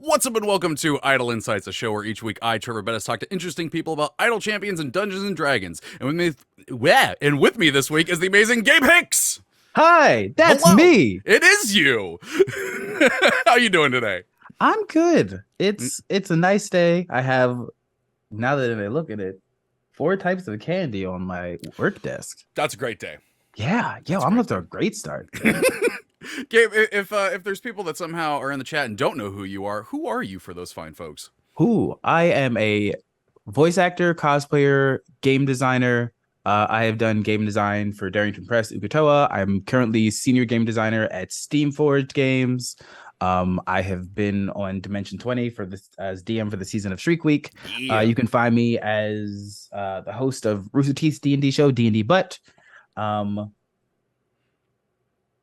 What's up and welcome to Idle Insights, a show where each week I, Treavor Bettis, talk to interesting people about idle champions and Dungeons and Dragons. And with me this week is the amazing Gabe Hicks. Hi, that's Hello. me. It is you. How you doing today? I'm good. It's a nice day. I have, now that I look at it, 4 types of candy on my work desk. That's a great day. Yeah, I'm off to a great start. Gabe, if there's people that somehow are in the chat and don't know who are you for those fine folks? I am a voice actor, cosplayer, game designer. I have done game design for Darrington Press, Ukatoa. I'm currently senior game designer at Steamforged Games. I have been on Dimension 20 for this as DM for the season of Shriek Week. Yeah. You can find me as the host of Rooster Teeth's D&D show, D&D Butt.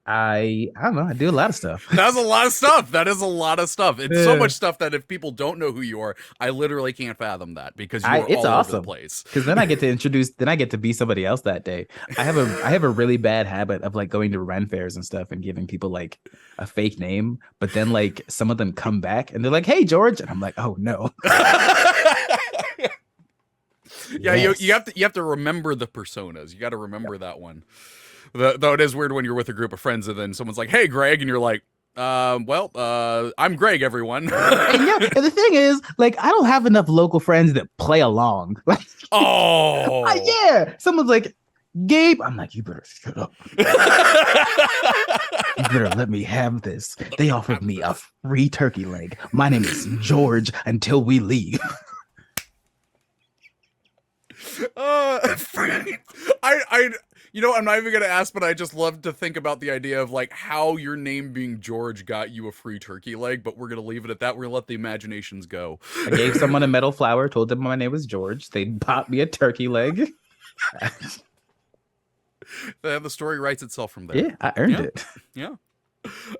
I don't know. I do a lot of stuff. That's a lot of stuff. That is a lot of stuff. It's so much stuff that if people don't know who you are, I literally can't fathom that because you're it's all awesome. over the place. Because then I get to be somebody else that day. I have a really bad habit of like going to Ren fairs and stuff and giving people like a fake name, but then like some of them come back and they're like, "Hey, George," and I'm like, "Oh no." Yeah, yes. you have to remember the personas. You got to remember that one. Though it is weird when you're with a group of friends and then someone's like, "Hey, Greg," and you're like, I'm Greg, everyone." And the thing is, like, I don't have enough local friends that play along. Like, yeah, someone's like, "Gabe," I'm like, "You better shut up. You better let me have this. They offered me a free turkey leg. My name is George until we leave." I'm not even gonna ask, but I just love to think about the idea of like how your name being George got you a free turkey leg, but we're gonna leave it at that. We're gonna let the imaginations go. I gave someone a metal flower, told them my name was George. They bought me a turkey leg. The story writes itself from there. Yeah, I earned it. Yeah.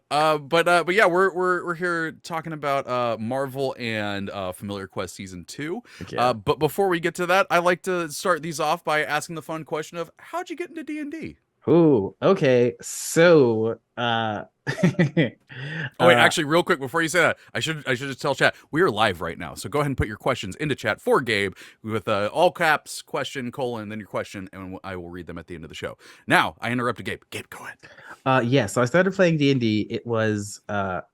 But yeah, we're here talking about Marvel and Familiar Quest Season 2. Yeah. But before we get to that, I like to start these off by asking the fun question of how'd you get into D&D? Ooh, okay. So wait, actually, real quick before you say that, I should just tell chat we are live right now. So go ahead and put your questions into chat for Gabe with all caps, question, colon, then your question, and I will read them at the end of the show. Now, I interrupted Gabe. Gabe, go ahead. Yeah, so I started playing D&D. It was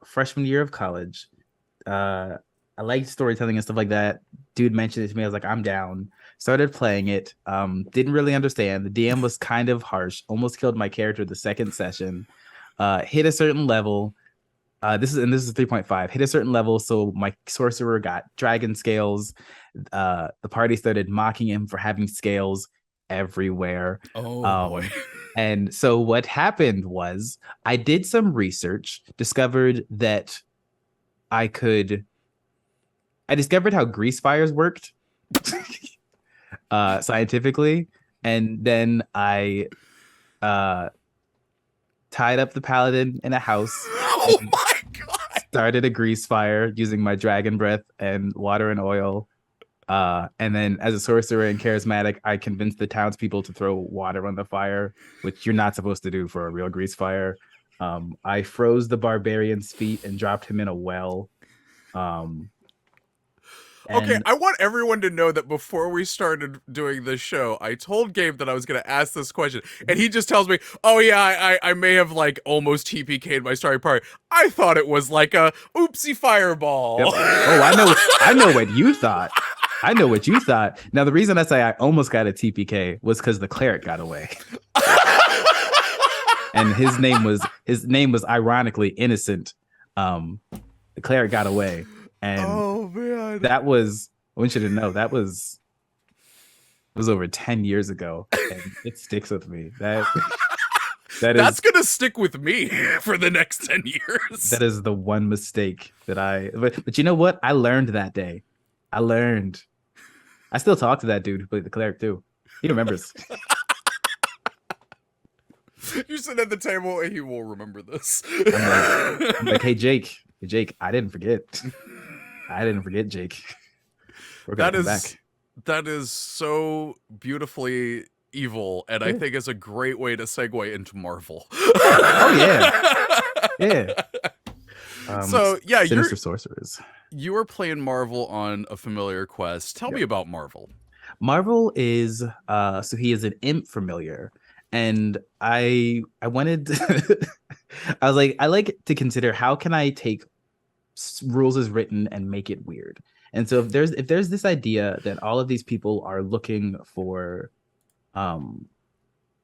freshman year of college. I liked storytelling and stuff like that. Dude mentioned it to me. I was like, I'm down. Started playing it. Didn't really understand. The DM was kind of harsh. Almost killed my character the second session. Hit a certain level. This is 3.5. Hit a certain level, so my sorcerer got dragon scales. The party started mocking him for having scales everywhere. Oh boy. And so what happened was I did some research, discovered that I discovered how grease fires worked scientifically, and then I tied up the paladin in a house. Oh my god! Started a grease fire using my dragon breath and water and oil. And then as a sorcerer and charismatic, I convinced the townspeople to throw water on the fire, which you're not supposed to do for a real grease fire. I froze the barbarian's feet and dropped him in a well. Okay, I want everyone to know that before we started doing this show, I told Gabe that I was going to ask this question, and he just tells me, "Oh yeah, I may have like almost TPK'd my starting party. I thought it was like a oopsie fireball." Yep. Oh, I know what you thought. I know what you thought. Now, the reason I say I almost got a TPK was because the cleric got away. And his name was ironically Innocent. The cleric got away. And oh man, that was, I want you to know, that was over 10 years ago, and it sticks with me. That's gonna stick with me for the next 10 years. That is the one mistake that but you know what? I learned that day. I still talk to that dude who played the cleric too. He remembers. You sit at the table and he will remember this. I'm like, hey Jake, I didn't forget. Jake. We're gonna come back. That is so beautifully evil, and I think is a great way to segue into Marvel. Oh yeah. Yeah. So yeah, Sinister Sorcerers. you were playing Marvel on a familiar quest. Tell me Yep. about Marvel. Marvel is so he is an imp familiar, and I wanted I was like I like to consider how can I take rules as written and make it weird. And so if there's this idea that all of these people are looking for um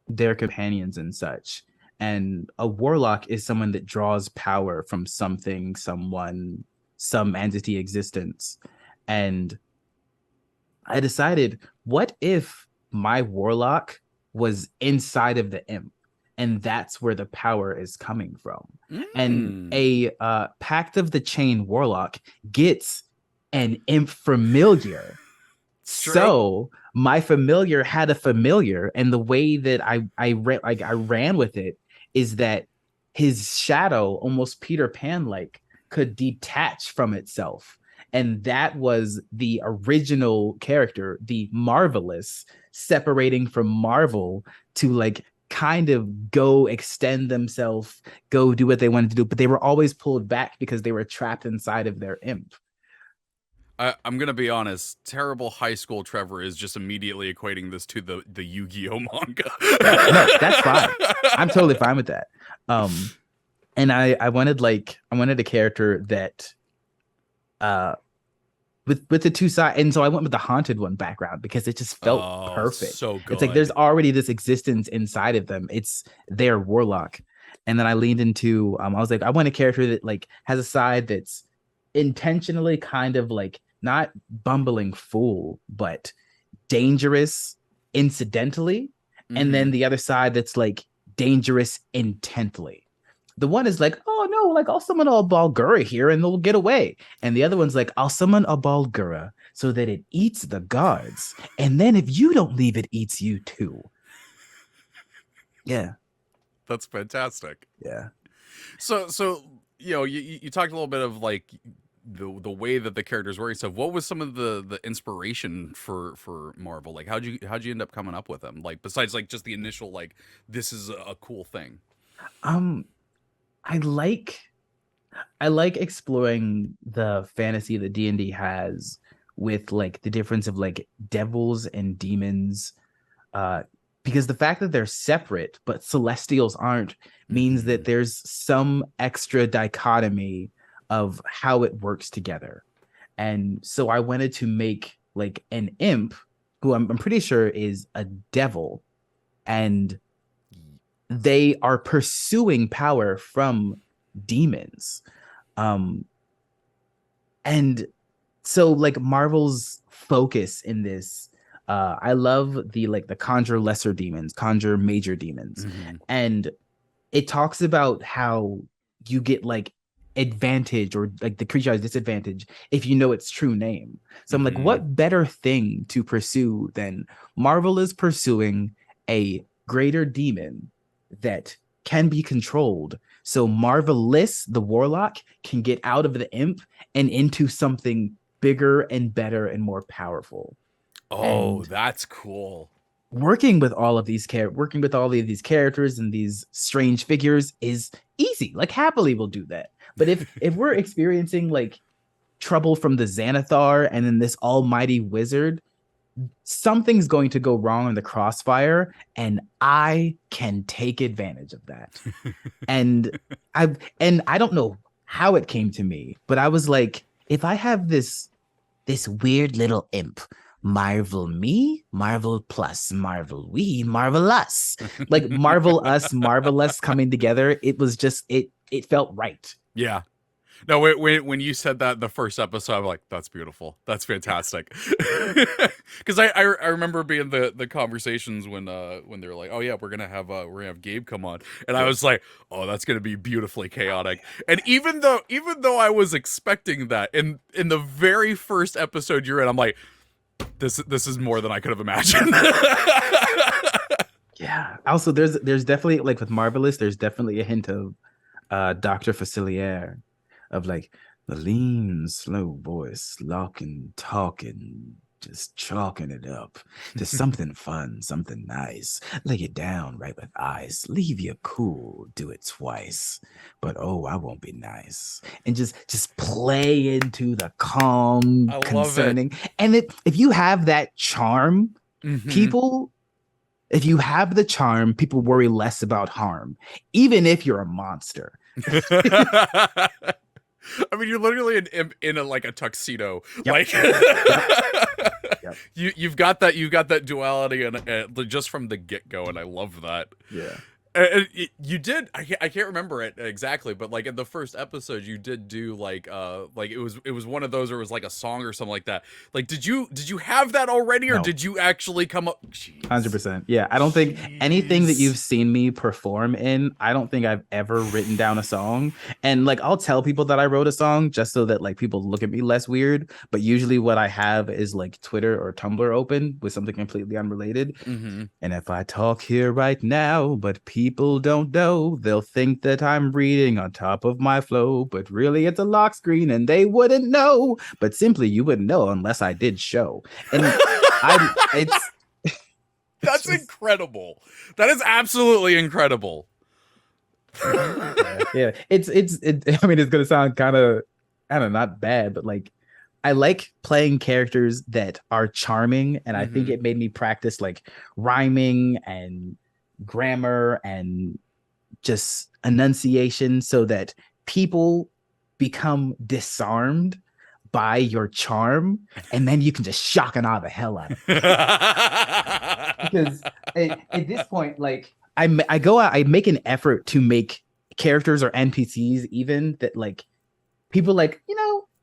their companions and such, and a warlock is someone that draws power from something, someone, some entity existence, and I decided, what if my warlock was inside of the imp, and that's where the power is coming from? And Mm. a Pact of the Chain warlock gets an imp familiar. True. So my familiar had a familiar, and the way that I ran with it is that his shadow, almost Peter Pan like, could detach from itself, and that was the original character, the Marvelous, separating from Marvel to like kind of go extend themselves, go do what they wanted to do, but they were always pulled back because they were trapped inside of their imp. I'm gonna be honest. Terrible high school Trevor is just immediately equating this to the Yu-Gi-Oh manga. No, that's fine. I'm totally fine with that. Um, and I wanted a character that uh with the two sides, and so I went with the haunted one background because it just felt Oh, perfect. so It's like there's good. already this existence inside of them. It's their warlock. And then I leaned into I was like, I want a character that like has a side that's intentionally kind of like not bumbling fool, but dangerous incidentally, and Mm-hmm. then the other side that's like dangerous intently. The one is like, oh no, like I'll summon a Balgura here and they'll get away. And the other one's like, I'll summon a Balgura so that it eats the guards. And then if you don't leave, it eats you too. Yeah. That's fantastic. Yeah. So you talked a little bit of like the way that the characters were and stuff. What was some of the inspiration for Marvel? Like how'd you end up coming up with them? Like besides like just the initial like this is a cool thing. Um, I like I like exploring the fantasy that D&D has with like the difference of like devils and demons, uh because the fact that they're separate but celestials aren't means Mm-hmm. that there's some extra dichotomy of how it works together. And so I wanted to make like an imp who I'm pretty sure is a devil, and they are pursuing power from demons. um and so like Marvel's focus in this, I love the conjure lesser demons, conjure major demons, Mm-hmm. and it talks about how you get like advantage, or like the creature has disadvantage if you know its true name. So I'm like, Mm-hmm. what better thing to pursue than Marvel is pursuing a greater demon that can be controlled, so Marvelous the warlock can get out of the imp and into something bigger and better and more powerful. Oh, And that's cool. working with all of these characters and these strange figures is easy. Like happily we'll do that. But if we're experiencing like trouble from the Xanathar and then this almighty wizard, something's going to go wrong in the crossfire, and I can take advantage of that. And I don't know how it came to me, but I was like, if I have this weird little imp, Marvel me, Marvel plus, Marvel we, Marvel us. Like Marvel us, Marvel us coming together. It was just it felt right. Yeah. No, when you said that in the first episode, I'm like, that's beautiful. That's fantastic. Because I remember being the conversations when they were like, oh yeah, we're gonna have Gabe come on, and I Yep. was like, oh, that's gonna be beautifully chaotic. And even though I was expecting that in the very first episode you're in, I'm like, this is more than I could have imagined. Yeah. Also, there's definitely like with Marvelous, there's definitely a hint of Dr. Facilier, of like the lean, slow voice, locking, talking, just chalking it up to something fun, something nice. Lay it down right with ice. Leave you cool, do it twice. But oh, I won't be nice. And just play into the calm, I love concerning. And if you have that charm, it. if you have the charm, people worry less about harm, even if you're a monster. I mean, you're literally in a like a tuxedo, Yep. like Yep. you've got that duality and just from the get go, and I love that. Yeah. You did. I can't remember it exactly, but like in the first episode, you did do like it was one of those, or it was like a song or something like that. Like, did you have that already, or No. did you actually come up? 100%. Yeah, I don't think anything that you've seen me perform in, I don't think I've ever written down a song. And like, I'll tell people that I wrote a song just so that like people look at me less weird. But usually what I have is like Twitter or Tumblr open with something completely unrelated. Mm-hmm. And if I talk here right now, but people don't know, they'll think that I'm reading on top of my flow. But really, it's a lock screen and they wouldn't know. But simply, you wouldn't know unless I did show. And That's incredible. That is absolutely incredible. Yeah. I mean, it's gonna sound kind of, I don't know, not bad, but like, I like playing characters that are charming, and I think it made me practice like rhyming and grammar and just enunciation so that people become disarmed by your charm, and then you can just shock and awe the hell out of them. Because at this point, like, I go out, I make an effort to make characters or NPCs even that like people like,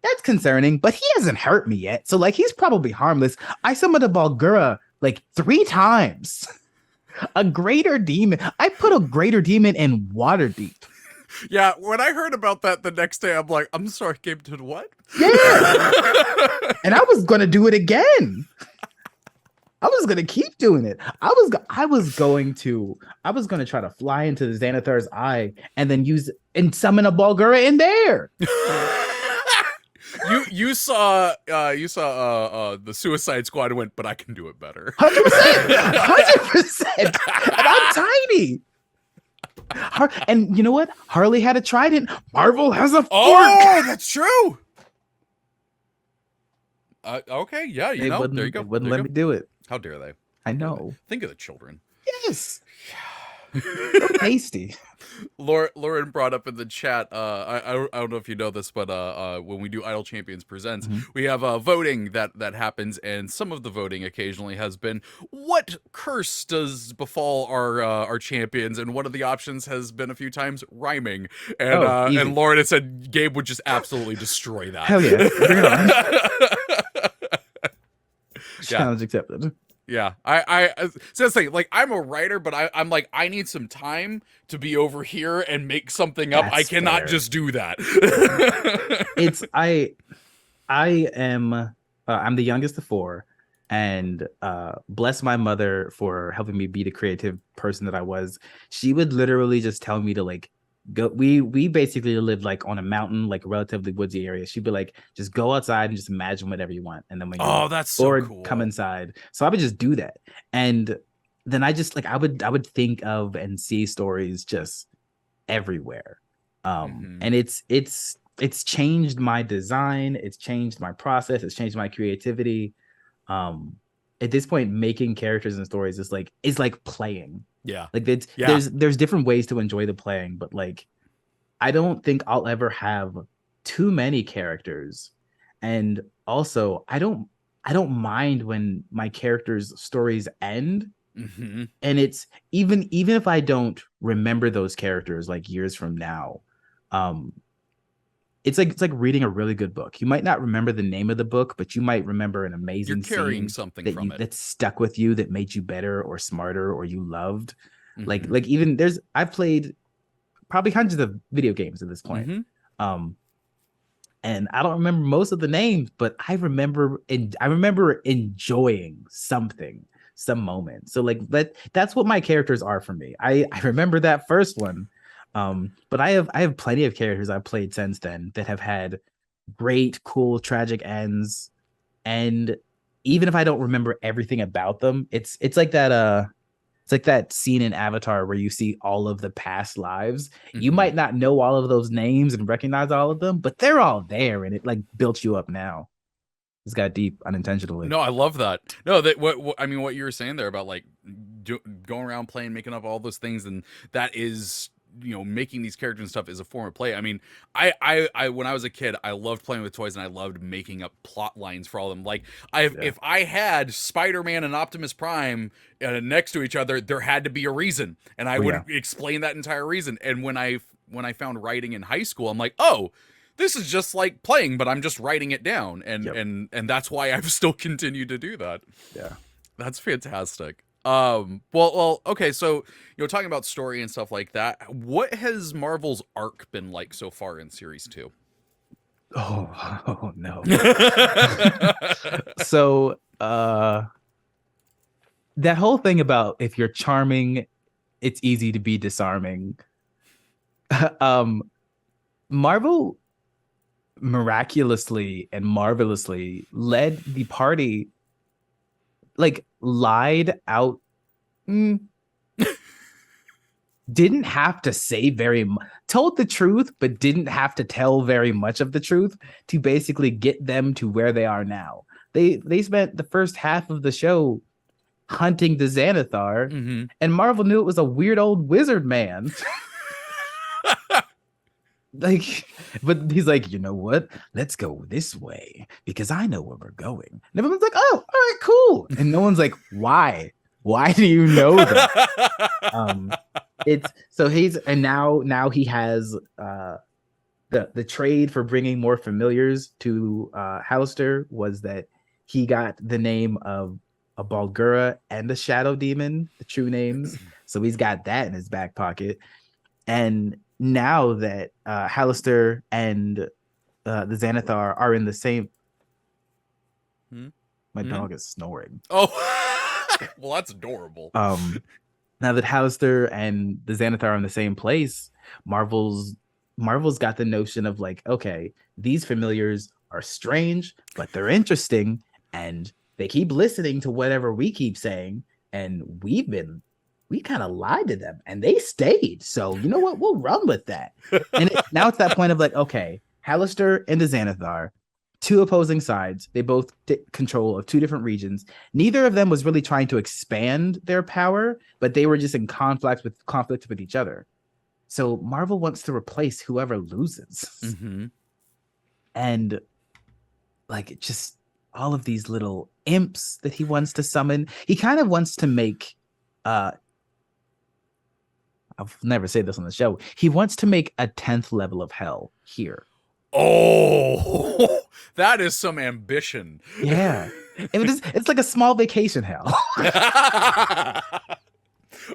that's concerning, but he hasn't hurt me yet. So like, he's probably harmless. I summoned a Balgura like 3 times. A greater demon. I put a greater demon in Waterdeep. Yeah, when I heard about that the next day, I'm like, I'm sorry, Gabe did what? Yeah. And I was gonna do it again. I was gonna keep doing it. I was going to try to fly into the Xanathar's eye and then summon a Balgura in there. You saw the Suicide Squad and went, but I can do it better. 100%. And I'm tiny. And you know what? Harley had a trident. Marvel has a fork. Oh, that's true. Okay, yeah, there you go. They wouldn't let me do it. How dare they? I know. Think of the children. Yes. So tasty. Lauren brought up in the chat. I don't know if you know this, but when we do Idol Champions Presents, we have voting that happens, and some of the voting occasionally has been, what curse does befall our champions? And one of the options has been a few times rhyming, and and Lauren has said Gabe would just absolutely destroy that. Hell yeah, bring it on. Challenge accepted. Yeah, I say like I'm a writer, but I'm like, I need some time to be over here and make something up. I cannot just do that. I'm the youngest of 4, and bless my mother for helping me be the creative person that I was. She would literally just tell me to like go. We basically lived like on a mountain, like a relatively woodsy area. She'd be like, just go outside and just imagine whatever you want, and then when you're that's bored, so cool, come inside. So I would just do that, and then I just like I would think of and see stories just everywhere. And it's changed my design, it's changed my process, it's changed my creativity. At this point, making characters and stories is like playing. Yeah. Like there's different ways to enjoy the playing, but like I don't think I'll ever have too many characters. And also I don't mind when my characters' stories end. And it's even if I don't remember those characters like years from now, it's like reading a really good book. You might not remember the name of the book, but you might remember an amazing carrying scene something that from it that stuck with you, that made you better or smarter or you loved. Like even I've played probably hundreds of video games at this point. And I don't remember most of the names, but I remember enjoying something, some moment. So like that's what my characters are for me. I remember that first one. But I have plenty of characters I've played since then that have had great, cool, tragic ends. And even if I don't remember everything about them, it's like that it's like that scene in Avatar where you see all of the past lives. You might not know all of those names and recognize all of them, but they're all there, and it like built you up now. It's got deep unintentionally. No, I love that. No, that what I mean, what you were saying there about like going around playing, making up all those things, and that is, you know, making these characters and stuff is a form of play. I mean, I when I was a kid, I loved playing with toys and I loved making up plot lines for all of them. Like, if I had Spider-Man and Optimus Prime next to each other, there had to be a reason, and I would explain that entire reason. And when I found writing in high school, I'm like, oh, this is just like playing, but I'm just writing it down, and and that's why I've still continued to do that. Yeah, that's fantastic. Well, okay. So, you know, talking about story and stuff like that, what has Marvel's arc been like so far in series 2? Oh no. So, that whole thing about if you're charming, it's easy to be disarming. Marvel miraculously and marvelously led the party, like lied out, didn't have to say very much, told the truth, but didn't have to tell very much of the truth to basically get them to where they are now. They spent the first half of the show hunting the Xanathar, and Marvel knew it was a weird old wizard man. Like, but he's like, you know what? Let's go this way because I know where we're going. And everyone's like, oh, all right, cool. And no one's like, why? Why do you know that? It's so he's and now he has the trade for bringing more familiars to Hallister was that he got the name of a Balgura and a Shadow Demon, the true names. So he's got that in his back pocket. And now that Hallister and the Xanathar are in the same... My dog is snoring. Oh, well, that's adorable. Now that Hallister and the Xanathar are in the same place, Marvel's got the notion of like, okay, these familiars are strange, but they're interesting, and they keep listening to whatever we keep saying, and we kind of lied to them and they stayed. So you know what? We'll run with that. And now it's that point of like, okay, Hallister and the Xanathar, two opposing sides. They both take control of two different regions. Neither of them was really trying to expand their power, but they were just in conflict with each other. So Marvel wants to replace whoever loses. And like just all of these little imps that he wants to summon. He kind of wants to make I'll never say this on the show. He wants to make a 10th level of hell here. Oh, that is some ambition. Yeah. It's like a small vacation hell.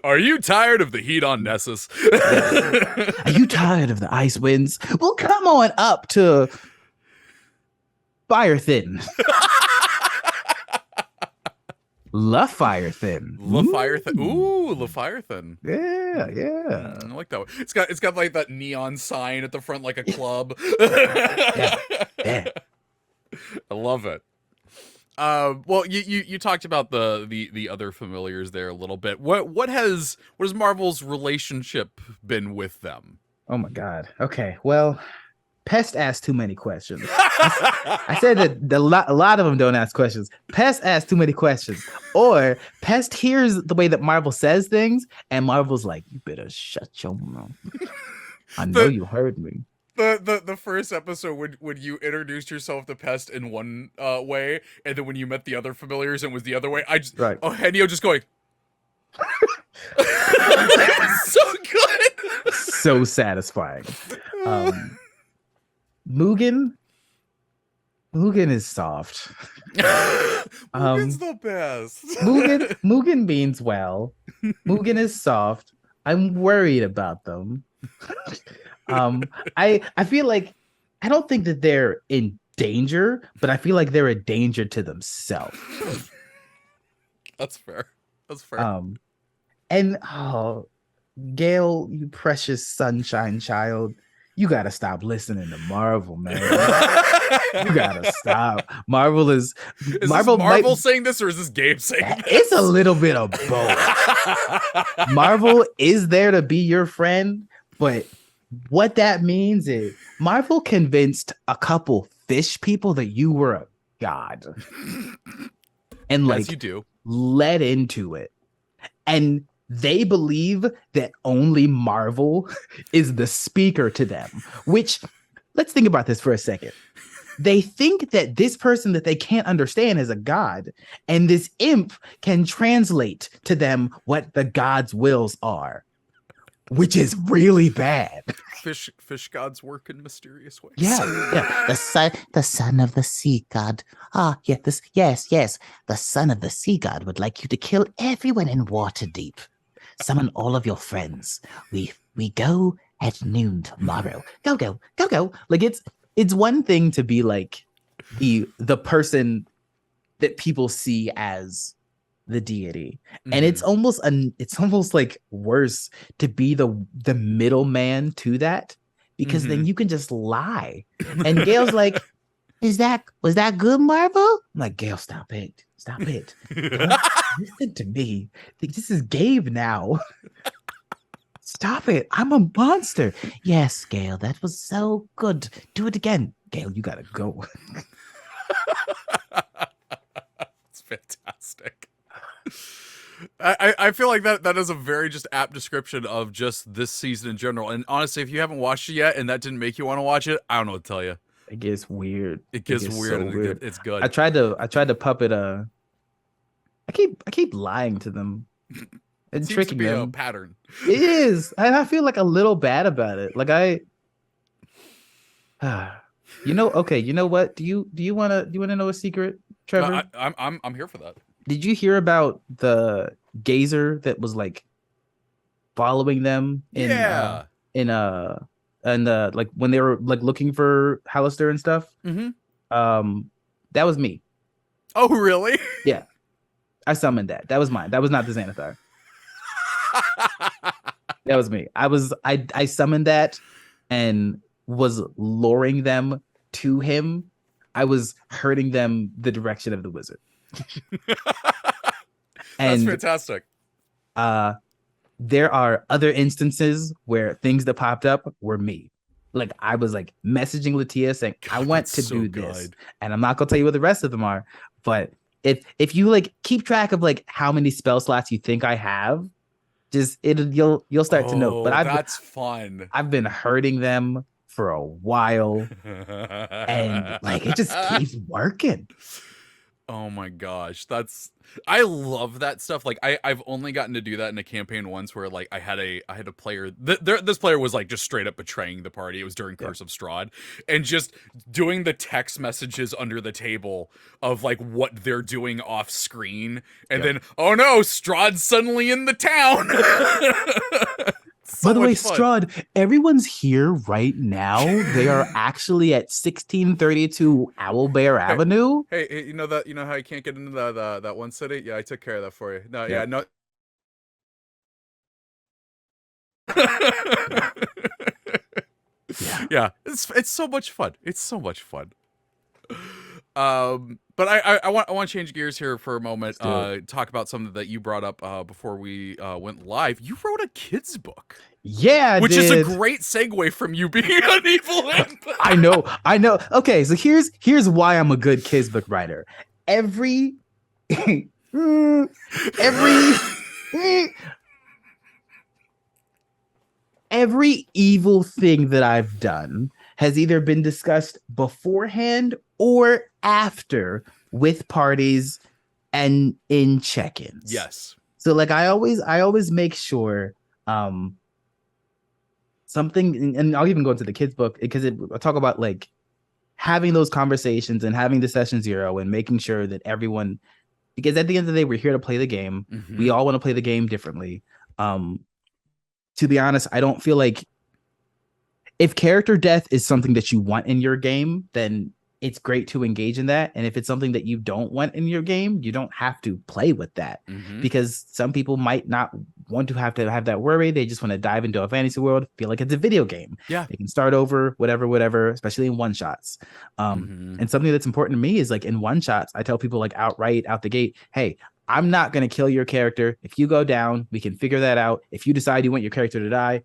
Are you tired of the heat on Nessus? Are you tired of the ice winds? Well, come on up to Fire Thin. Leviathan. Leviathan. Ooh, Leviathan. Yeah. I like that one. It's got like that neon sign at the front, like a club. Yeah. I love it. Well, you talked about the other familiars there a little bit. What has Marvel's relationship been with them? Oh my God. Okay. Well, Pest asked too many questions. I said that a lot of them don't ask questions. Pest asks too many questions. Or Pest hears the way that Marvel says things, and Marvel's like, you better shut your mouth. I know you heard me. The first episode when you introduced yourself to Pest in one way, and then when you met the other familiars and was the other way, Henio just going so good. So satisfying. Mugen is soft. Mugen's the best. Mugen means well. Mugen is soft. I'm worried about them. I feel like I don't think that they're in danger, but I feel like they're a danger to themselves. That's fair. And Gale, you precious sunshine child. You gotta stop listening to Marvel, man. You gotta stop. Marvel Is Marvel this Marvel saying this, or is this Gabe saying this? It's a little bit of both. Marvel is there to be your friend, but what that means is Marvel convinced a couple fish people that you were a god. And like, as you do, led into it. And they believe that only Marvel is the speaker to them, which, let's think about this for a second. They think that this person that they can't understand is a god, and this imp can translate to them what the god's wills are, which is really bad. Fish gods work in mysterious ways. Yeah. The son of the sea god. Yes. The son of the sea god would like you to kill everyone in Waterdeep. Summon all of your friends. We go at noon tomorrow. Go. Like it's one thing to be like the person that people see as the deity, and it's almost like worse to be the middleman to that, because then you can just lie. And Gail's like, was that good, Marvel? I'm like, Gail, stop it. Don't listen to me. This is Gabe now. Stop it. I'm a monster. Yes, Gail, that was so good. Do it again. Gail, you gotta go. It's fantastic. I feel like that is a very just apt description of just this season in general. And honestly, if you haven't watched it yet and that didn't make you want to watch it, I don't know what to tell you. It gets weird. It gets weird. So weird. It's good. I tried to puppet I keep lying to them and tricking them. A pattern. It is. I feel like a little bad about it. Like you know what? Do you wanna know a secret, Trevor? I'm here for that. Did you hear about the gazer that was like following them like when they were like looking for Hallister and stuff? That was me. Oh, really? Yeah. I summoned that. That was mine. That was not the Xanathar. That was me. I summoned that and was luring them to him. I was herding them the direction of the wizard. That's fantastic. There are other instances where things that popped up were me. Like I was like messaging Latia saying, I want to do this. And I'm not gonna tell you what the rest of them are, but if you like keep track of like how many spell slots you think I have, just you'll start to know. But that's fun. I've been hurting them for a while, and like it just keeps working. Oh my gosh, I love that stuff. Like I've only gotten to do that in a campaign once where like I had a player. This player was like just straight up betraying the party. It was during Curse of Strahd, and just doing the text messages under the table of like what they're doing off screen, and then oh no, Strahd's suddenly in the town. By the way, Strahd, everyone's here right now. They are actually at 1632 Owlbear Avenue. Hey, you know how you can't get into that one city? Yeah, I took care of that for you. No, no. Yeah, it's so much fun. It's so much fun. But I want to change gears here for a moment. Talk about something that you brought up before we went live. You wrote a kids book. Yeah, which is a great segue from you being an evil imp. I know. Okay, so here's why I'm a good kids book writer. Every evil thing that I've done has either been discussed beforehand or after with parties and in check-ins. Yes. So like I always make sure something, and I'll even go into the kids book because I talk about like having those conversations and having the session zero and making sure that everyone, because at the end of the day, we're here to play the game. Mm-hmm. We all want to play the game differently. To be honest, I don't feel like if character death is something that you want in your game, then it's great to engage in that. And if it's something that you don't want in your game, you don't have to play with that, because some people might not want to have that worry. They just want to dive into a fantasy world, feel like it's a video game. Yeah. They can start over, whatever, especially in one shots. And something that's important to me is like in one shots, I tell people like outright out the gate, hey, I'm not going to kill your character. If you go down, we can figure that out. If you decide you want your character to die,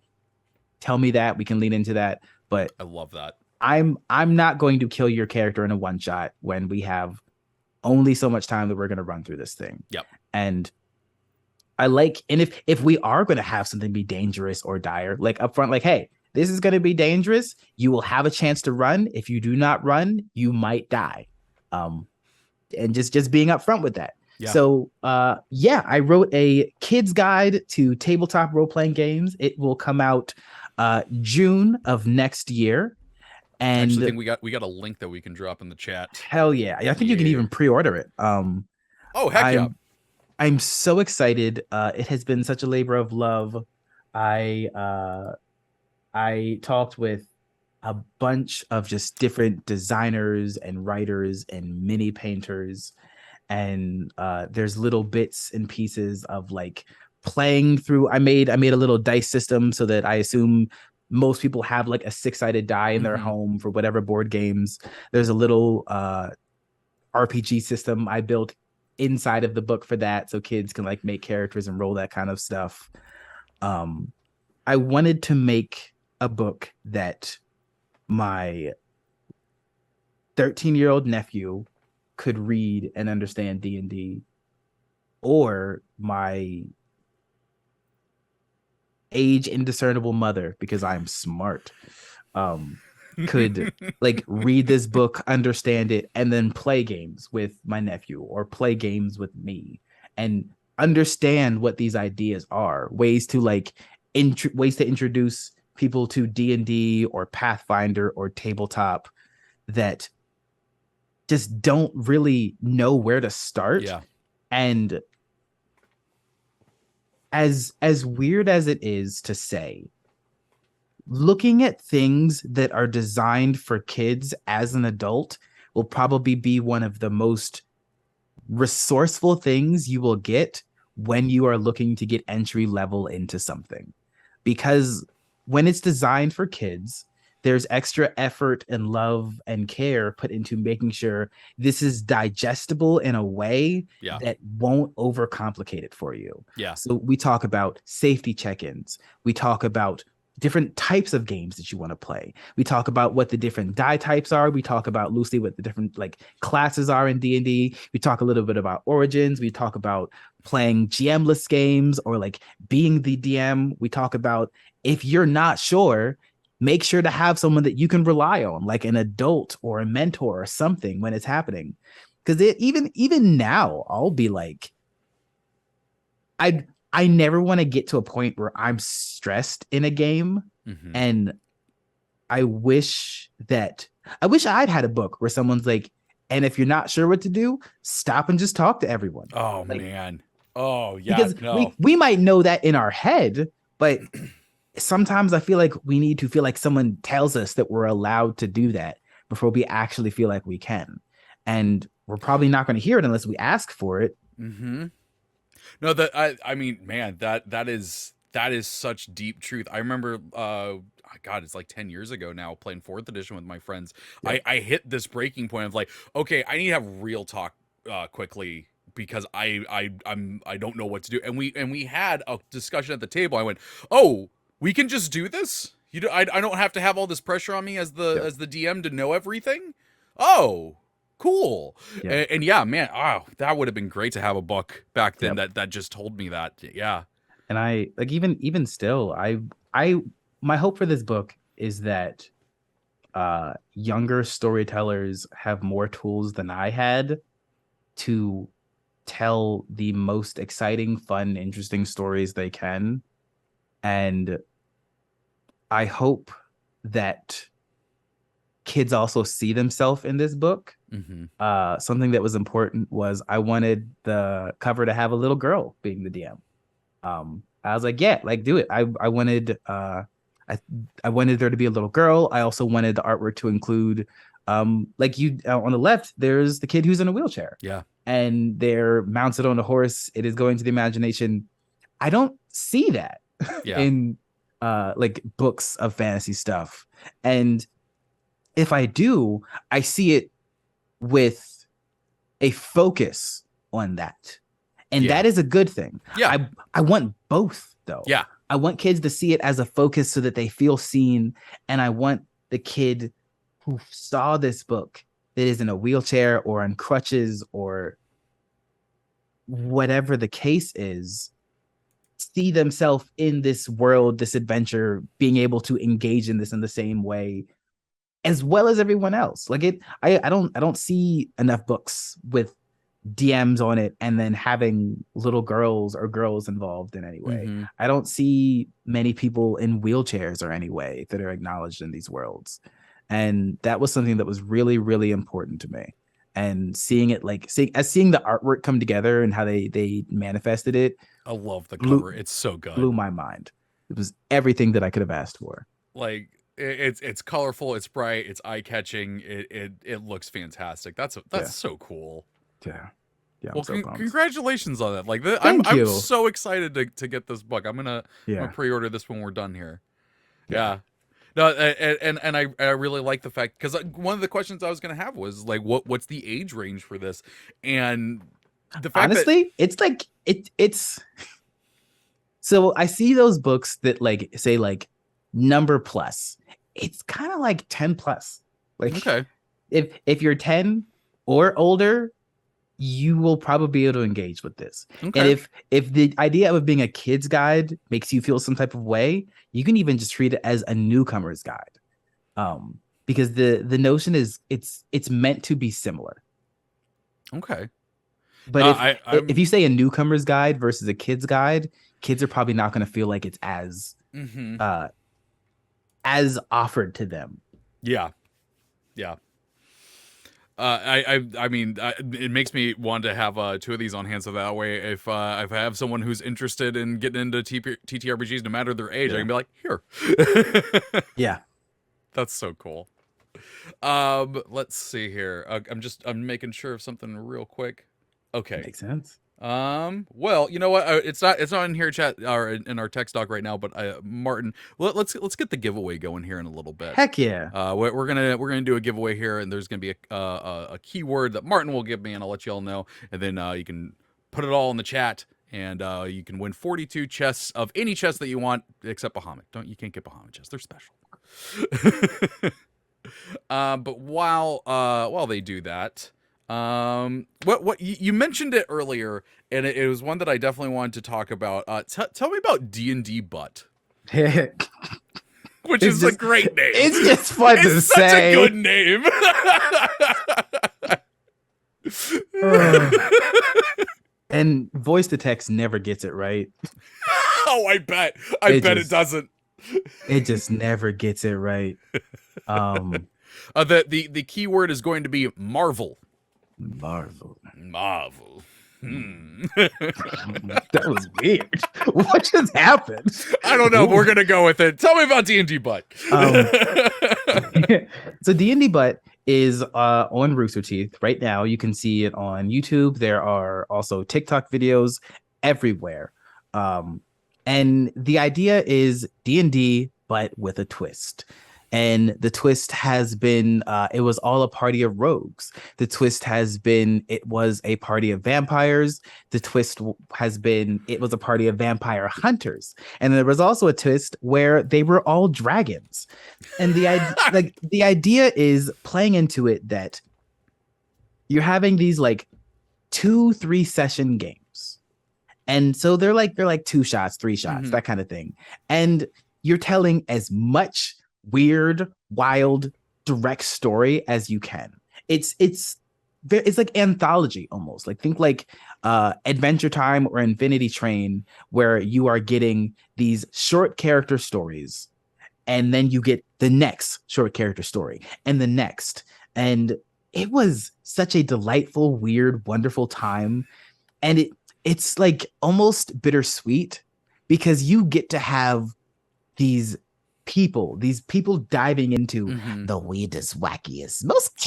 tell me that. We can lean into that. But I love that. I'm not going to kill your character in a one shot when we have only so much time that we're going to run through this thing. Yep. And I like, and if we are going to have something be dangerous or dire, like upfront, like, hey, this is going to be dangerous. You will have a chance to run. If you do not run, you might die. And just being upfront with that. Yeah. So, I wrote a kid's guide to tabletop role-playing games. It will come out June of next year. And I actually think we got a link that we can drop in the chat. Hell yeah. I think you can even pre-order it. Oh, heck yeah. I'm so excited. It has been such a labor of love. I talked with a bunch of just different designers and writers and mini painters. And there's little bits and pieces of like playing through. I made a little dice system so that I assume most people have like a 6-sided die in their home for whatever board games. There's a little RPG system I built inside of the book for that, so kids can like make characters and roll that kind of stuff. I wanted to make a book that my 13-year-old nephew could read and understand D&D, or my age indiscernible mother, because I'm smart, could like read this book, understand it, and then play games with my nephew or play games with me and understand what these ideas are, ways to like ways to introduce people to D&D or Pathfinder or tabletop that just don't really know where to start. Yeah. And as weird as it is to say, looking at things that are designed for kids as an adult will probably be one of the most resourceful things you will get when you are looking to get entry level into something. Because when it's designed for kids, there's extra effort and love and care put into making sure this is digestible in a way that won't overcomplicate it for you. Yeah. So we talk about safety check-ins. We talk about different types of games that you want to play. We talk about what the different die types are. We talk about loosely what the different like classes are in D&D. We talk a little bit about origins. We talk about playing GM-less games or like being the DM. We talk about if you're not sure, make sure to have someone that you can rely on, like an adult or a mentor or something when it's happening. Because even now, I'll be like, I never want to get to a point where I'm stressed in a game. And I wish I'd had a book where someone's like, and if you're not sure what to do, stop and just talk to everyone. Oh, like, man. Oh, yeah. Because we might know that in our head, but sometimes I feel like we need to feel like someone tells us that we're allowed to do that before we actually feel like we can. And we're probably not going to hear it unless we ask for it. No, I mean, man, that is such deep truth. I remember, God, it's like 10 years ago now, playing 4th edition with my friends. Yep. I hit this breaking point of like, okay, I need to have real talk quickly because I don't know what to do. And we had a discussion at the table. I went, oh, we can just do this? I don't have to have all this pressure on me as the DM to know everything? Oh, cool. Yep. And yeah, man, that would have been great to have a book back then that just told me that. Yeah. And I like even still, my hope for this book is that younger storytellers have more tools than I had to tell the most exciting, fun, interesting stories they can. And I hope that kids also see themselves in this book. Something that was important was I wanted the cover to have a little girl being the DM. I was like, yeah, like do it. I wanted I wanted there to be a little girl. I also wanted the artwork to include like you on the left, there's the kid who's in a wheelchair. Yeah. And they're mounted on a horse. It is going to the imagination. I don't see that in like books of fantasy stuff. And if I do, I see it with a focus on that. And that is a good thing. Yeah. I want both though. Yeah. I want kids to see it as a focus so that they feel seen. And I want the kid who saw this book that is in a wheelchair or on crutches or whatever the case is, see themselves in this world, this adventure, being able to engage in this in the same way as well as everyone else. Like I don't see enough books with DMs on it and then having little girls or girls involved in any way. Mm-hmm. I don't see many people in wheelchairs or any way that are acknowledged in these worlds. And that was something that was really, really important to me. And seeing it, like seeing the artwork come together and how they manifested it. I love the cover. It's so good. Blew my mind. It was everything that I could have asked for. Like it's colorful, it's bright, it's eye catching. It looks fantastic. That's so cool. Yeah. Well, I'm so congratulations on that. Like, I'm so excited to get this book. I'm gonna pre-order this when we're done here. Yeah. No, and I really like the fact, because one of the questions I was gonna have was like, what's the age range for this? And the fact honestly, it's like it's. So I see those books that like say like number plus. It's kind of like 10 plus. Like, okay, if you're 10 or older, you will probably be able to engage with this. Okay. And if the idea of it being a kid's guide makes you feel some type of way, you can even just treat it as a newcomer's guide. Because the notion is it's meant to be similar. Okay. But if you say a newcomer's guide versus a kid's guide, kids are probably not going to feel like it's as offered to them. Yeah. Yeah. I mean, it makes me want to have 2 of these on hand, so that way, if I have someone who's interested in getting into TTRPGs, no matter their age, I can be like, here. Yeah, that's so cool. Let's see here. I'm making sure of something real quick. Okay, makes sense. Well, you know what? It's not in here, chat, or in our text doc right now. But Martin, let's get the giveaway going here in a little bit. Heck yeah! We're gonna do a giveaway here, and there's gonna be a keyword that Martin will give me, and I'll let you all know, and then you can put it all in the chat, and you can win 42 chests of any chest that you want, except Bahamut. You can't get Bahamut chests; they're special. But while they do that. What you mentioned it earlier, and it was one that I definitely wanted to talk about. Tell me about D&D Butt, which is a great name. It's just fun to it's say. Such a good name. And voice to text never gets it right. Oh, I bet it doesn't. It just never gets it right. The keyword is going to be Marvel. Marvel. That was weird. What just happened? I don't know. We're gonna go with it. Tell me about D&D Butt. So D&D Butt is on Rooster Teeth right now. You can see it on YouTube. There are also TikTok videos everywhere. And the idea is D&D, but with a twist. And the twist has been, it was all a party of rogues. The twist has been, it was a party of vampires. The twist has been, it was a party of vampire hunters. And there was also a twist where they were all dragons. And the idea is playing into it that you're having these like 2-3 session games. And so they're like 2 shots, 3 shots, that kind of thing. And you're telling as much weird, wild, direct story as you can. It's like anthology almost. Like think like Adventure Time or Infinity Train, where you are getting these short character stories, and then you get the next short character story and the next. And it was such a delightful, weird, wonderful time. And it's like almost bittersweet because you get to have these people diving into the weirdest, wackiest, most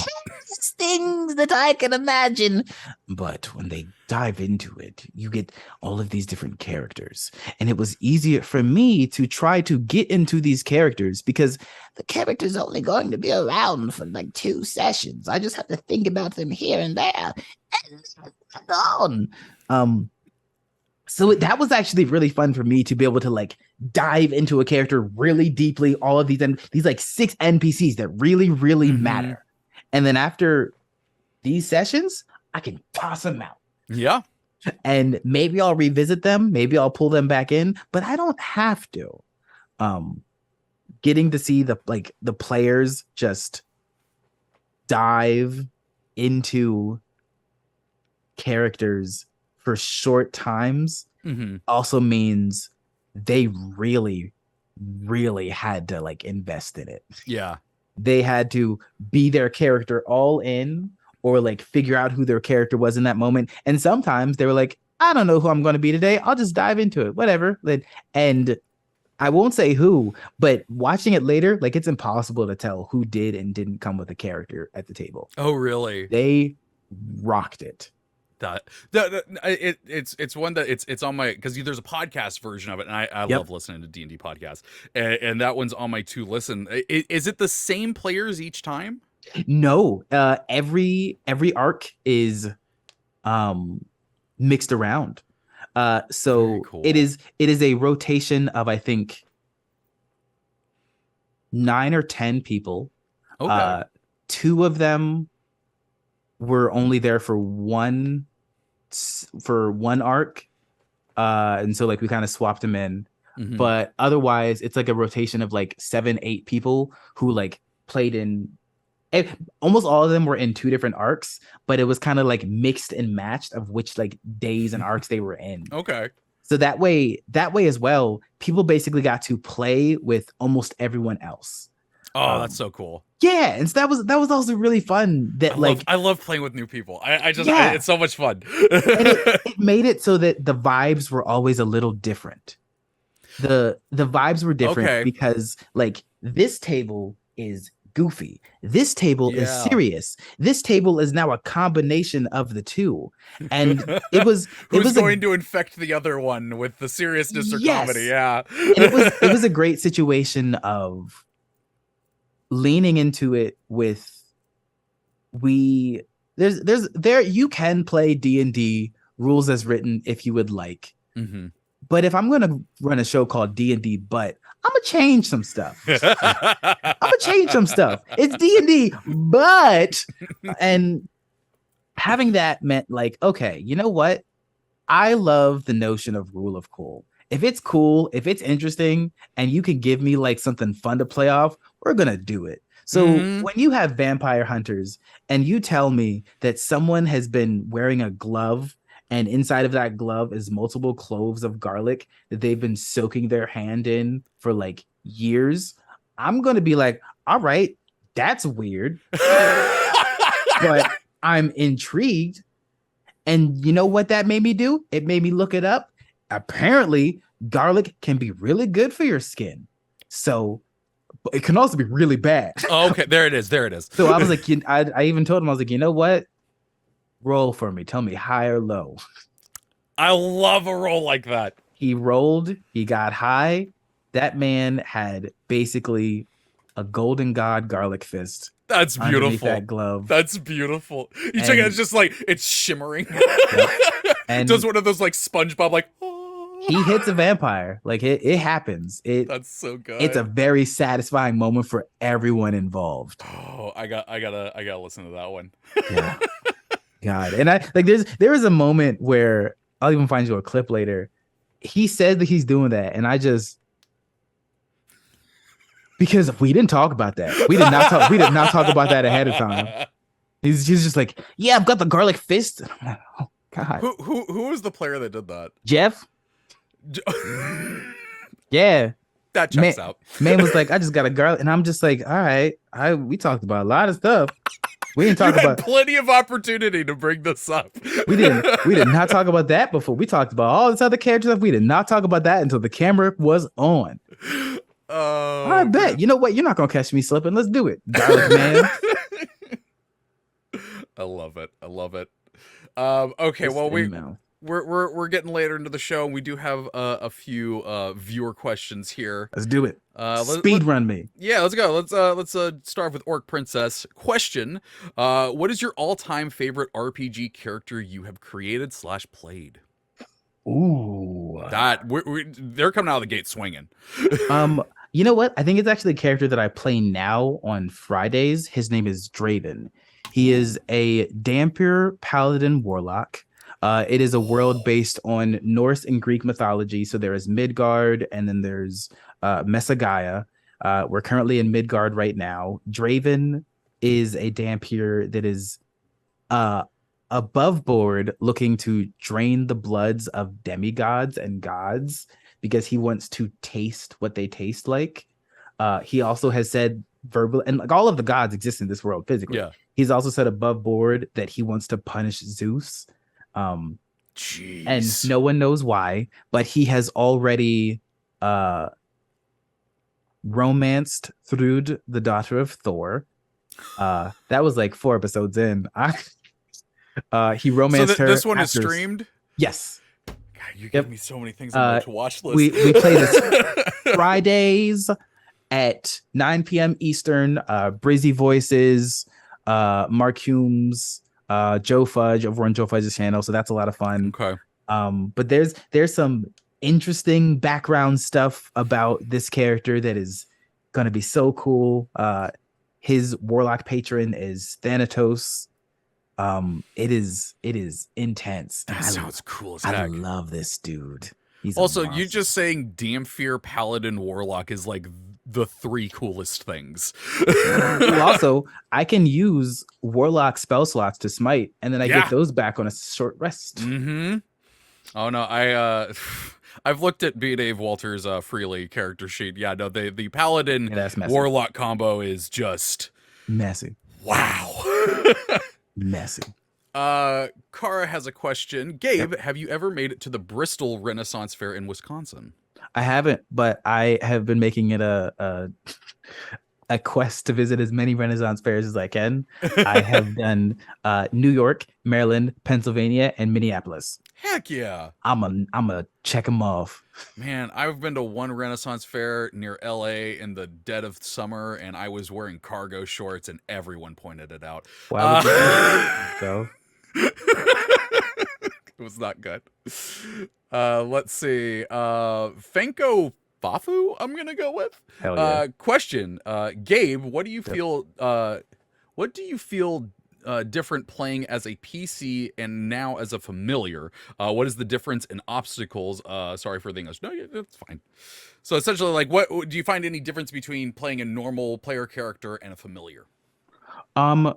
best things that I can imagine. But when they dive into it, you get all of these different characters. And it was easier for me to try to get into these characters because the character's only going to be around for like 2 sessions. I just have to think about them here and there. And on. So that was actually really fun for me to be able to like dive into a character really deeply, all of these like 6 NPCs that really, really matter. And then after these sessions, I can toss them out. Yeah. And maybe I'll revisit them, maybe I'll pull them back in, but I don't have to. Getting to see the players just dive into characters for short times also means they really, really had to like invest in it. Yeah. They had to be their character all in or like figure out who their character was in that moment. And sometimes they were like, I don't know who I'm going to be today. I'll just dive into it, whatever. And I won't say who, but watching it later, like it's impossible to tell who did and didn't come with a character at the table. Oh, really? They rocked it. It's one that it's on my, because there's a podcast version of it, and I love listening to D&D podcasts, and that one's on my to listen. Is it the same players each time? No, every arc is mixed around. So cool. it is a rotation of I think 9 or 10 people. Okay. 2 of them were only there for one arc, and so like we kind of swapped them in. But otherwise it's like a rotation of like 7-8 people who like played in almost all of them were in 2 different arcs, but it was kind of like mixed and matched of which like days and arcs they were in. Okay. So that way as well, people basically got to play with almost everyone else. Oh, that's so cool. Yeah, and so that was also really fun. I love playing with new people. It's so much fun. And it made it so that the vibes were always a little different. The vibes were different because like this table is goofy. This table is serious. This table is now a combination of the two. And it was going to infect the other one with the seriousness or comedy. Yeah. And it was a great situation of leaning into it with you can play D&D rules as written if you would like. But if I'm going to run a show called D&D, but I'm going to change some stuff. It's D&D, but, and having that meant like, okay, you know what? I love the notion of rule of cool. If it's cool, if it's interesting, and you can give me like something fun to play off, we're going to do it. So when you have vampire hunters and you tell me that someone has been wearing a glove and inside of that glove is multiple cloves of garlic that they've been soaking their hand in for like years, I'm going to be like, all right, that's weird. But I'm intrigued. And you know what that made me do? It made me look it up. Apparently, garlic can be really good for your skin. So it can also be really bad. Oh, okay, there it is. So I was like, I even told him, I was like, you know what? Roll for me. Tell me high or low. I love a roll like that. He rolled. He got high. That man had basically a golden god garlic fist. That's beautiful. That glove. That's beautiful. You check it. It's just like it's shimmering. Yep. And does one of those like SpongeBob like. He hits a vampire. Like it happens. That's so good. It's a very satisfying moment for everyone involved. Oh, I gotta listen to that one. Yeah. God. And I like there is a moment where I'll even find you a clip later. He said that he's doing that, and I just because we didn't talk about that. We did not talk about that ahead of time. He's just like, yeah, I've got the garlic fist. Oh God. Who was the player that did that? Jeff. Yeah, that checks out. Man was like, I just got a garlic, and I'm just like, all right, we talked about a lot of stuff. We didn't talk about plenty of opportunity to bring this up. We did not talk about that before. We talked about all this other character stuff. We did not talk about that until the camera was on. I bet. You know what? You're not gonna catch me slipping. Let's do it, garlic man. I love it. I love it. Okay, Just well in mouth. we're getting later into the show, and we do have a few viewer questions here. Let's do it. Let, let Speed run me. Yeah, let's go. Let's start with Orc Princess. Question: what is your all-time favorite RPG character you have created/played? Ooh. That they're coming out of the gate swinging. You know what? I think it's actually a character that I play now on Fridays. His name is Draven. He is a Dampier Paladin Warlock. It is a world based on Norse and Greek mythology. So there is Midgard, and then there's Mesagaia. We're currently in Midgard right now. Draven is a Dampier that is above board, looking to drain the bloods of demigods and gods because he wants to taste what they taste like. He also has said verbal, and like all of the gods exist in this world physically. Yeah. He's also said above board that he wants to punish Zeus. Jeez. And no one knows why, but he has already romanced Thrud, the daughter of Thor. That was like 4 episodes in. He romanced her. This one is streamed? Yes. God, you give me so many things to watch list. We play this Fridays at 9 p.m. Eastern. Brizzy Voices, Mark Humes, Joe Fudge over on Joe Fudge's channel. So that's a lot of fun. Okay. But there's some interesting background stuff about this character that is gonna be so cool. His warlock patron is Thanatos. It is intense. That sounds cool as I heck. love this dude. He's also, you just saying Dampier Paladin Warlock is like the 3 coolest things. Also, I can use Warlock spell slots to smite, and then I get those back on a short rest. Mm-hmm. Oh no, I've looked at B. Dave Walters' Freely character sheet. Yeah, no, the Paladin Warlock combo is just messy. Wow. Messy. Kara has a question. Gabe, have you ever made it to the Bristol Renaissance Fair in Wisconsin? I haven't, but I have been making it a quest to visit as many Renaissance fairs as I can. I have done New York, Maryland, Pennsylvania, and Minneapolis. Heck yeah. I'm a check them off. Man, I've been to one Renaissance fair near LA in the dead of summer, and I was wearing cargo shorts, and everyone pointed it out. Why would you so? It was not good. Let's see. Fenko Fafu, I'm gonna go with. Hell yeah. Question. Gabe, what do you feel different playing as a PC and now as a familiar? What is the difference in obstacles? Sorry for the English. No, that's fine. So essentially, like, what do you find any difference between playing a normal player character and a familiar? I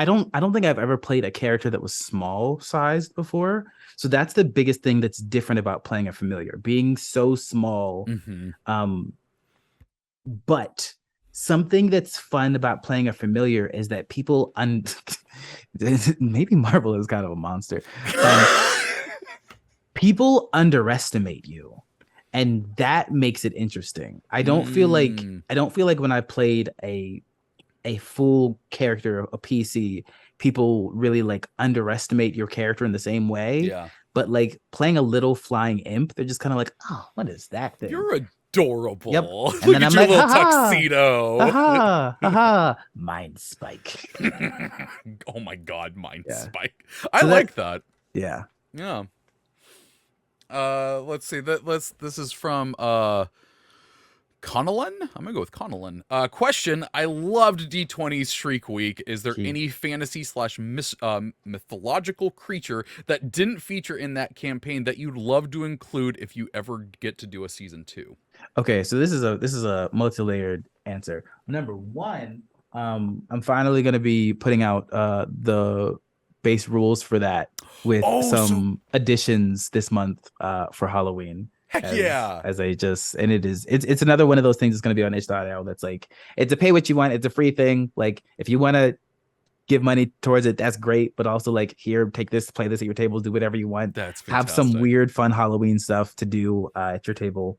don't think I've ever played a character that was small sized before. So that's the biggest thing that's different about playing a familiar, being so small. Mm-hmm. But something that's fun about playing a familiar is that people maybe Marvel is kind of a monster. People underestimate you, and that makes it interesting. I don't feel like when I played a full character, a PC, people really like underestimate your character in the same way. Yeah. But like playing a little flying imp, they're just kind of like, oh, what is that thing? You're adorable. Yep. Look And then at I'm your like, little ha-ha, tuxedo. Aha. Mind spike. Oh my god, Mind Yeah. Spike. I like that. Yeah. Yeah. Let's see. This is from Connellan? I'm gonna go with Connellan. Question: I loved D20's Shriek Week. Is there any fantasy / mythological creature that didn't feature in that campaign that you'd love to include if you ever get to do a season 2? Okay, so this is a multi-layered answer. Number one, I'm finally gonna be putting out the base rules for that with some additions this month for Halloween. Heck yeah. As I just, and it's another one of those things that's going to be on itch.io that's like, it's a pay what you want. It's a free thing. Like if you want to give money towards it, that's great. But also like here, take this, play this at your tables, do whatever you want. That's fantastic. Have some weird, fun Halloween stuff to do at your table.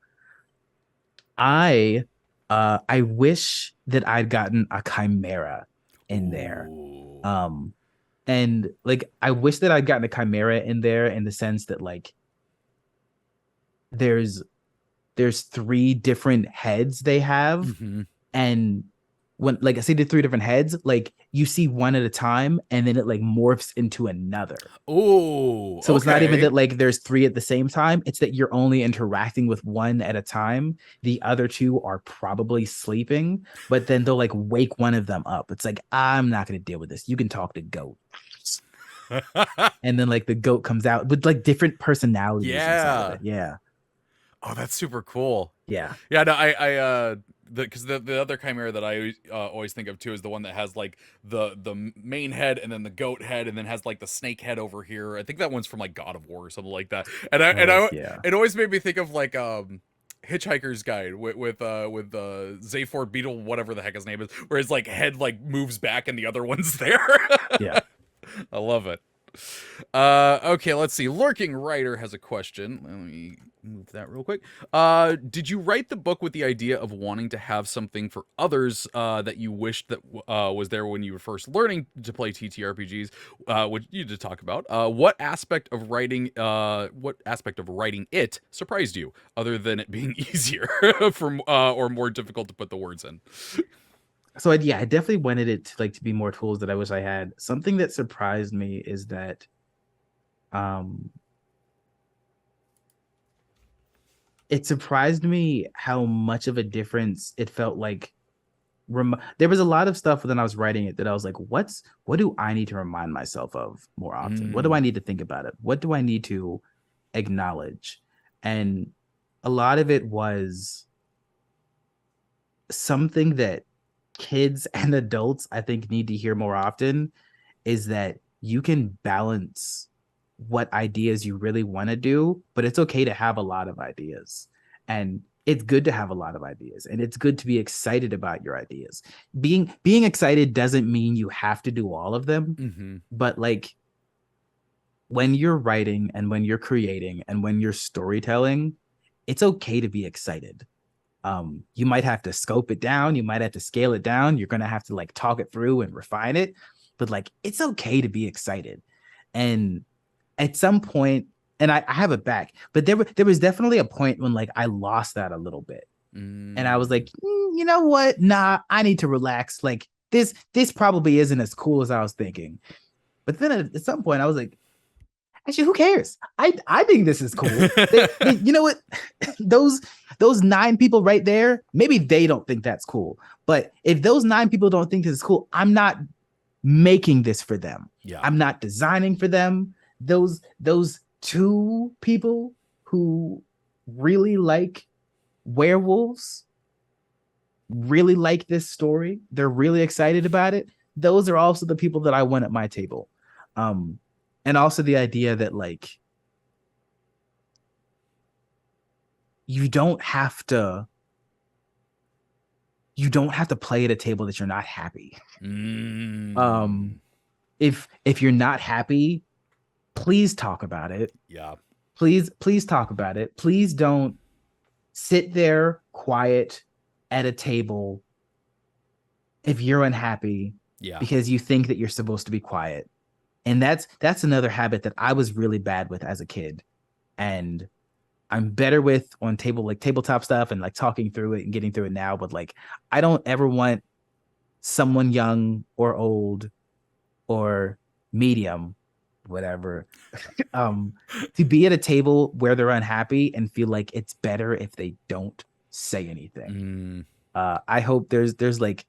I wish that I'd gotten a chimera in there. Ooh. And like I wish that I'd gotten a chimera in there in the sense that like there's three different heads they have, Mm-hmm. and when like I see the three different heads, like you see one at a time and then it like morphs into another. Ooh. So it's not even Okay. that like there's three at the same time, it's that you're only interacting with one at a time. The other two are probably sleeping, but then they'll like wake one of them up. It's like, I'm not going to deal with this, you can talk to goat. And then like the goat comes out with like different personalities inside of Yeah. it. Yeah. Oh, that's super cool. Yeah. Yeah, no, because the other chimera that I always think of too is the one that has like the main head and then the goat head and then has like the snake head over here. I think that one's from like God of War or something like that. And Yeah. it always made me think of like Hitchhiker's Guide with Zaphor Beetle, whatever the heck his name is, where his like head like moves back and the other one's there. Yeah. I love it. Okay, let's see. Lurking Writer has a question. Let me move that real quick. Did you write the book with the idea of wanting to have something for others that you wished that was there when you were first learning to play TTRPGs, which you did talk about? What aspect of writing it surprised you, other than it being easier from or more difficult to put the words in? So yeah, I definitely wanted it to like to be more tools that I wish I had. Something that surprised me is that um it surprised me how much of a difference it felt like. There was a lot of stuff when I was writing it that I was like, what do I need to remind myself of more often? What do I Mm, need to think about it? What do I need to acknowledge? And a lot of it was something that kids and adults I think need to hear more often, is that you can balance what ideas you really want to do, but it's okay to have a lot of ideas. And it's good to have a lot of ideas, and it's good to be excited about your ideas. Being excited doesn't mean you have to do all of them, mm-hmm. but like when you're writing and when you're creating and when you're storytelling, it's okay to be excited. You might have to scope it down, you might have to scale it down, you're gonna have to like talk it through and refine it, but like it's okay to be excited. And at some point, and I have it back, but there was definitely a point when like I lost that a little bit, and I was Mm. like, you know what? Nah, I need to relax. Like this probably isn't as cool as I was thinking. But then at some point, I was like, actually, who cares? I think this is cool. You know what? those those nine people right there, maybe they don't think that's cool. But if those nine people don't think this is cool, I'm not making this for them. Yeah. I'm not designing for them. Those two people who really like werewolves, really like this story, they're really excited about it. Those are also the people that I want at my table. Um, and also the idea that like you don't have to play at a table that you're not happy. Mm. Um, if you're not happy, please talk about it. Yeah. Please talk about it. Please don't sit there quiet at a table if you're unhappy Yeah. because you think that you're supposed to be quiet. And that's another habit that I was really bad with as a kid. And I'm better with on tabletop stuff and like talking through it and getting through it now. But like, I don't ever want someone young or old or medium, whatever, um, to be at a table where they're unhappy and feel like it's better if they don't say anything. Mm. I hope there's like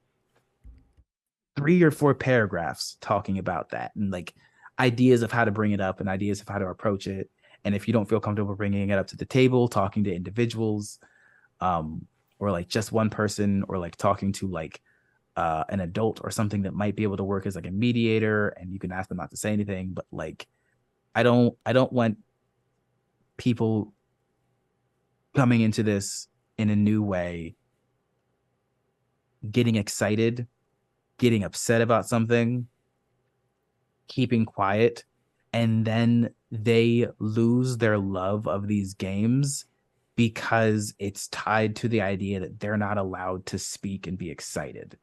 3 or 4 paragraphs talking about that and like ideas of how to bring it up and ideas of how to approach it. And if you don't feel comfortable bringing it up to the table, talking to individuals, um, or like just one person, or like talking to like an adult or something that might be able to work as like a mediator, and you can ask them not to say anything. But like, I don't want people coming into this in a new way, getting excited, getting upset about something, keeping quiet, and then they lose their love of these games because it's tied to the idea that they're not allowed to speak and be excited.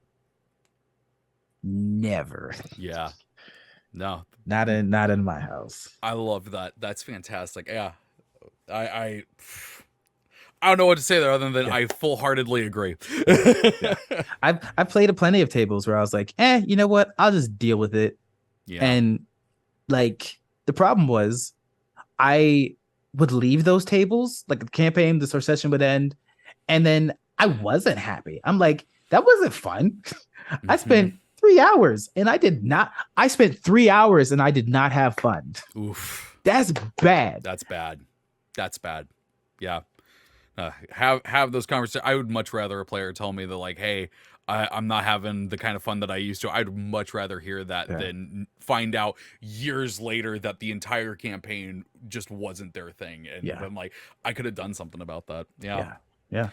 Never. Yeah. No. Not in my house. I love that. That's fantastic. Yeah. I I don't know what to say there other than I full-heartedly agree. Yeah. I've played a plenty of tables where I was like, you know what? I'll just deal with it. Yeah. And like the problem was I would leave those tables, like the campaign, the source session would end, and then I wasn't happy. I'm like, that wasn't fun. I spent 3 hours and I spent 3 hours and I did not have fun. Oof. That's bad. That's bad. That's bad. Yeah. Have those conversations. I would much rather a player tell me that, like, hey, I'm not having the kind of fun that I used to. I'd much rather hear that than find out years later that the entire campaign just wasn't their thing. And I'm like, I could have done something about that. Yeah.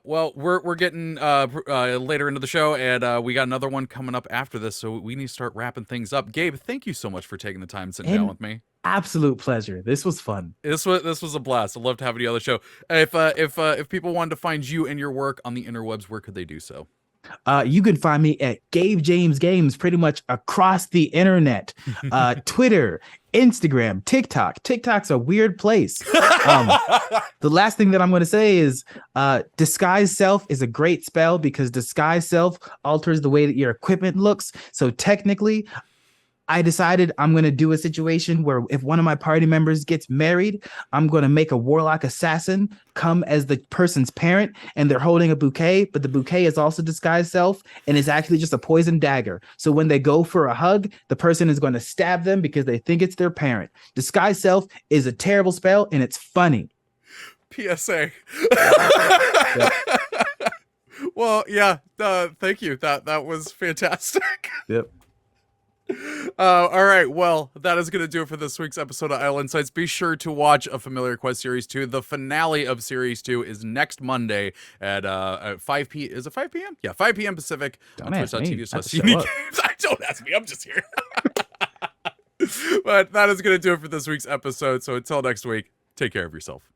Well, we're getting later into the show, and we got another one coming up after this, so we need to start wrapping things up. Gabe, thank you so much for taking the time and sitting down with me. Absolute pleasure. This was fun. This was a blast. I loved having you on the show. If people wanted to find you and your work on the interwebs, where could they do so? You can find me at Gabe James Games pretty much across the internet. Twitter, Instagram, TikTok. TikTok's a weird place. The last thing that I'm going to say is disguise self is a great spell because disguise self alters the way that your equipment looks. So technically, I decided I'm going to do a situation where if one of my party members gets married, I'm going to make a warlock assassin come as the person's parent, and they're holding a bouquet, but the bouquet is also disguised self and is actually just a poison dagger. So when they go for a hug, the person is going to stab them because they think it's their parent. Disguise self is a terrible spell and it's funny. PSA. Well, yeah, thank you. That was fantastic. Yep. All right, well, that is going to do it for this week's episode of Idle Insights. Be sure to watch A Familiar Quest Series 2. The finale of Series 2 is next Monday at 5 p.m. Is it 5 p.m.? Yeah, 5 p.m. Pacific on Twitch.tv/unique games. Don't ask me, I'm just here. But that is going to do it for this week's episode. So until next week, take care of yourself.